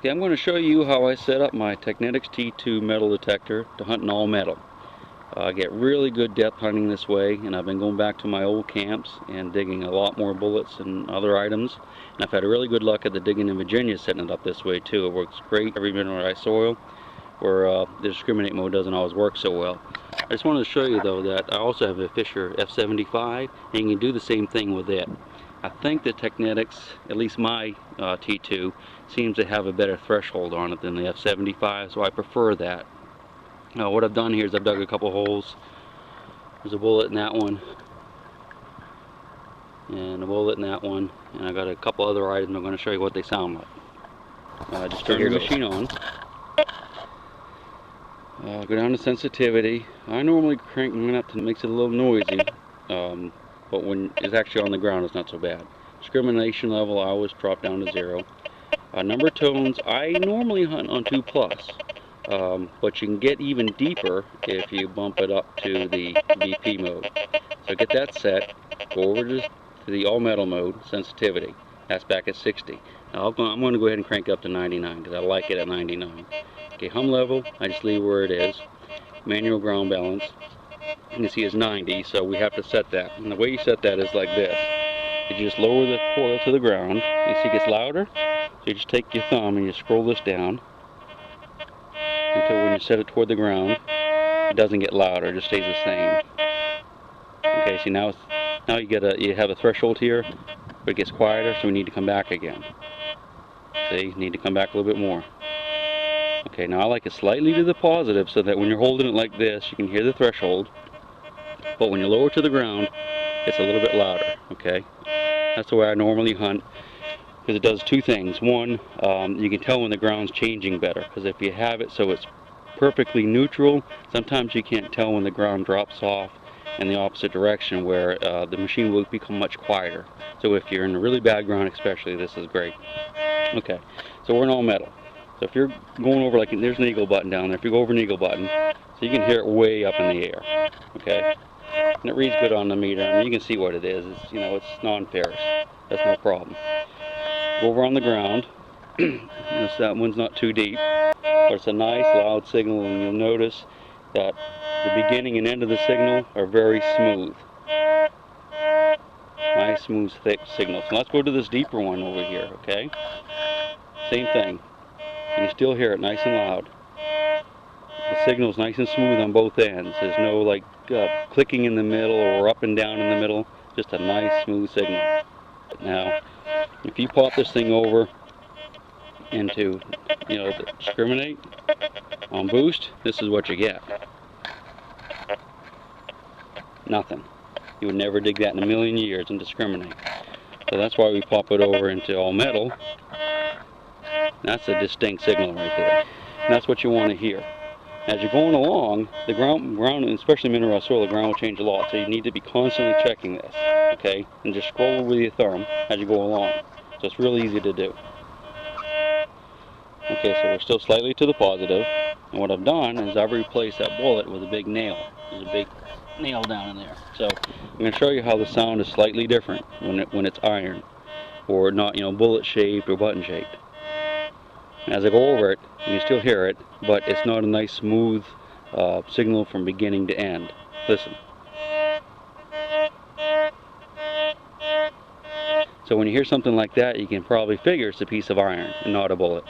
Okay, I'm going to show you how I set up my Teknetics T2 metal detector to hunt in all metal. I get really good depth hunting this way, and I've been going back to my old camps and digging a lot more bullets and other items. And I've had really good luck at the digging in Virginia setting it up this way too. It works great every mineralized soil, where the discriminate mode doesn't always work so well. I just wanted to show you though that I also have a Fisher F75, and you can do the same thing with it. I think the Teknetics, at least my T2, seems to have a better threshold on it than the F75, so I prefer that. What I've done here is I've dug a couple holes. There's a bullet in that one, and a bullet in that one, and I got a couple other items. I'm going to show you what they sound like. Just turn the machine on. Go down to sensitivity. I normally crank mine up to makes it a little noisy, but when it's actually on the ground, it's not so bad. Discrimination level, I always drop down to 0. Number of tones, I normally hunt on 2+, but you can get even deeper if you bump it up to the BP mode. So get that set, go over to the all metal mode, sensitivity. That's back at 60. Now I'm going to go ahead and crank up to 99 because I like it at 99. Okay, hum level, I just leave where it is. Manual ground balance, you can see is 90, so we have to set that. And the way you set that is like this. You just lower the coil to the ground. You see it gets louder, so you just take your thumb and you scroll this down until when you set it toward the ground, it doesn't get louder, it just stays the same. Okay, see now you have a threshold here, but it gets quieter, so we need to come back again. See, you need to come back a little bit more. Okay, now I like it slightly to the positive so that when you're holding it like this, you can hear the threshold, but when you lower it to the ground, it's a little bit louder. Okay, that's the way I normally hunt, because it does two things. One, you can tell when the ground's changing better, because if you have it so it's perfectly neutral, sometimes you can't tell when the ground drops off in the opposite direction, where the machine will become much quieter. So if you're in a really bad ground especially, this is great. Okay, so we're in all metal. So if you're going over, like there's an eagle button down there, if you go over an eagle button, so you can hear it way up in the air. Okay, and it reads good on the meter. I mean, you can see what it is. It's, it's non-ferrous. That's no problem. Go over on the ground. Notice that one's not too deep, but it's a nice loud signal, and you'll notice that the beginning and end of the signal are very smooth. Nice, smooth, thick signal. So let's go to this deeper one over here. Okay, same thing. You can still hear it nice and loud. The signal's nice and smooth on both ends. There's no like clicking in the middle or up and down in the middle. Just a nice smooth signal. Now, if you pop this thing over into, the discriminate on boost, this is what you get. Nothing. You would never dig that in a million years and discriminate. So that's why we pop it over into all metal. That's a distinct signal right there. And that's what you want to hear. As you're going along, the ground, especially mineralized soil, the ground will change a lot. So you need to be constantly checking this. Okay? And just scroll with your thumb as you go along. So it's really easy to do. Okay, so we're still slightly to the positive. And what I've done is I've replaced that bullet with a big nail. There's a big nail down in there. So I'm going to show you how the sound is slightly different when it's iron, or not, bullet shaped or button shaped. And as I go over it, you can still hear it, but it's not a nice smooth signal from beginning to end. Listen. So when you hear something like that, you can probably figure it's a piece of iron and not a bullet.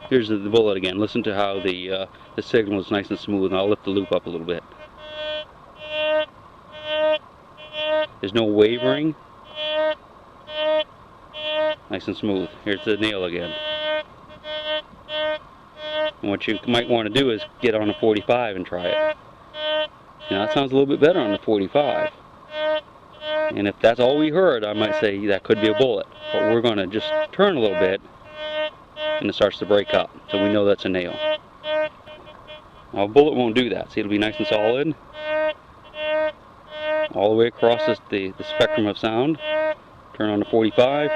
Here's the bullet again. Listen to how the signal is nice and smooth, and I'll lift the loop up a little bit. There's no wavering. Nice and smooth. Here's the nail again. And what you might want to do is get on a 45 and try it. Now that sounds a little bit better on the 45. And if that's all we heard, I might say that could be a bullet. But we're going to just turn a little bit, and it starts to break up. So we know that's a nail. Now a bullet won't do that. See, it'll be nice and solid all the way across the spectrum of sound. Turn on the 45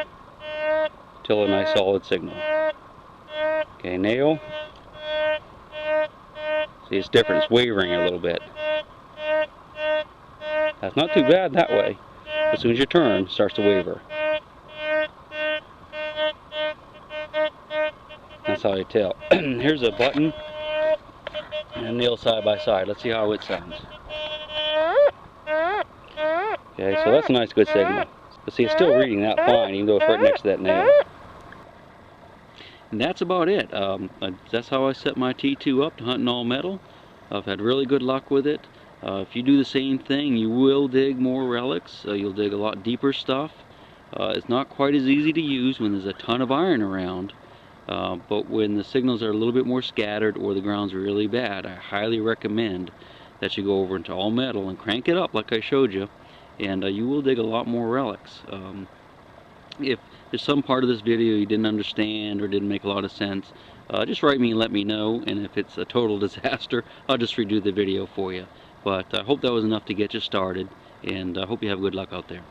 till a nice solid signal. Okay, nail. See, it's different. It's wavering a little bit. That's not too bad that way. As soon as you turn, it starts to waver. That's how you tell. Here's a button and a nail side by side. Let's see how it sounds. Okay, so that's a nice good signal. But see, it's still reading that fine, even though it's right next to that nail. And that's about it. That's how I set my T2 up to hunting all metal. I've had really good luck with it. If you do the same thing, you will dig more relics. You'll dig a lot deeper stuff. It's not quite as easy to use when there's a ton of iron around. But when the signals are a little bit more scattered or the ground's really bad, I highly recommend that you go over into all metal and crank it up like I showed you, and you will dig a lot more relics. If there's some part of this video you didn't understand or didn't make a lot of sense, just write me and let me know, and if it's a total disaster, I'll just redo the video for you. But I hope that was enough to get you started, and I hope you have good luck out there.